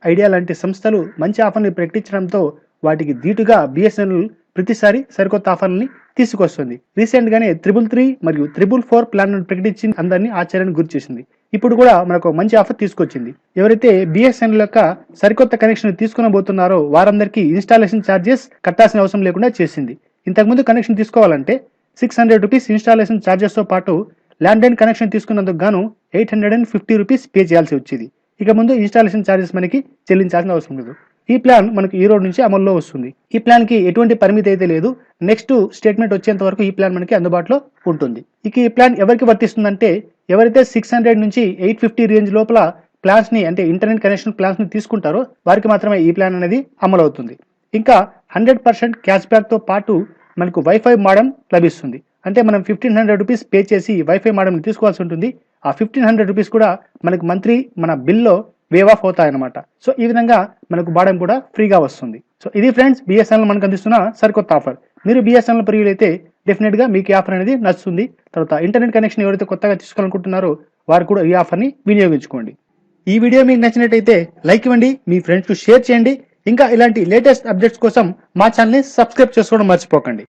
Idea లాంటి సంస్థలు మంచి ఆఫర్ని ప్రకటించడంతో వాటికి ధీటుగా బిఎస్ఎన్ఎల్ ప్రతిసారి సరికొత్త ఆఫర్లని తీసుకొస్తుంది. రీసెంట్ గానే 333 మరియు 444 ప్లాన్ ప్రకటించి అందరినీ ఆశ్చర్యానికి గురి చేసింది. ఇప్పుడు కూడా మనకు మంచి ఆఫర్ తీసుకొచ్చింది. ఎవరైతే బిఎస్ఎన్ఎల్ యొక్క సరికొత్త కనెక్షన్ తీసుకునబోతున్నారో వారందరికీ ఇన్స్టాలేషన్ ఛార్జెస్ కట్టాల్సిన అవసరం లేకుండా చేసింది. ఇంతకుముందు కనెక్షన్ తీసుకోవాలంటే 600 రూపీస్ ఇన్స్టాలేషన్ ఛార్జెస్ తో పాటు ల్యాండ్లైన్ కనెక్షన్ తీసుకున్నందుకు గాను 850 రూపీస్ పే చేయాల్సి వచ్చేది. ఇక ముందు ఇన్స్టాలేషన్ ఛార్జెస్ మనకి చెల్లించాల్సిన అవసరం లేదు. ఈ ప్లాన్ మనకు ఈ రోజు నుంచి అమల్లో వస్తుంది. ఈ ప్లాన్ కి ఎటువంటి పరిమితి అయితే లేదు. నెక్స్ట్ స్టేట్మెంట్ వచ్చేంత వరకు ఈ ప్లాన్ మనకి అందుబాటులో ఉంటుంది. ఇక ఈ ప్లాన్ ఎవరికి వర్తిస్తుందంటే ఎవరైతే 600 నుంచి 850 రేంజ్ లోపల ప్లాన్స్ ని అంటే ఇంటర్నెట్ కనెక్షన్ ప్లాన్స్ ని తీసుకుంటారో వారికి మాత్రమే ఈ ప్లాన్ అనేది అమలు అవుతుంది. ఇంకా 100% క్యాష్ బ్యాక్ తో పాటు మనకు వైఫై మోడెం లభిస్తుంది. అంటే మనం 1500 రూపీస్ పే చేసి వైఫై మోడెం తీసుకోవాల్సి ఉంటుంది. ఆ 1500 రూపీస్ కూడా మనకు మంత్లీ మన బిల్లో వేవ్ ఆఫ్ అవుతాయన్నమాట. సో ఈ విధంగా మనకు మోడెం కూడా ఫ్రీగా వస్తుంది. సో ఇది ఫ్రెండ్స్ బిఎస్ఎన్ఎల్ మనకు అందిస్తున్న సరికొత్త ఆఫర్. మీరు బిఎస్ఎన్ఎల్ ప్రియులు అయితే డెఫినెట్ గా మీకు ఈ ఆఫర్ అనేది నచ్చుతుంది. తర్వాత ఇంటర్నెట్ కనెక్షన్ ఎవరైతే కొత్తగా తీసుకోవాలనుకుంటున్నారో వారు కూడా ఈ ఆఫర్ ని వినియోగించుకోండి. ఈ వీడియో మీకు నచ్చినట్టయితే లైక్ ఇవ్వండి, మీ ఫ్రెండ్స్ కు షేర్ చేయండి. ఇంకా ఇలాంటి లేటెస్ట్ అప్డేట్స్ కోసం మా ఛానల్ ని సబ్స్క్రైబ్ చేసుకోవడం మర్చిపోకండి.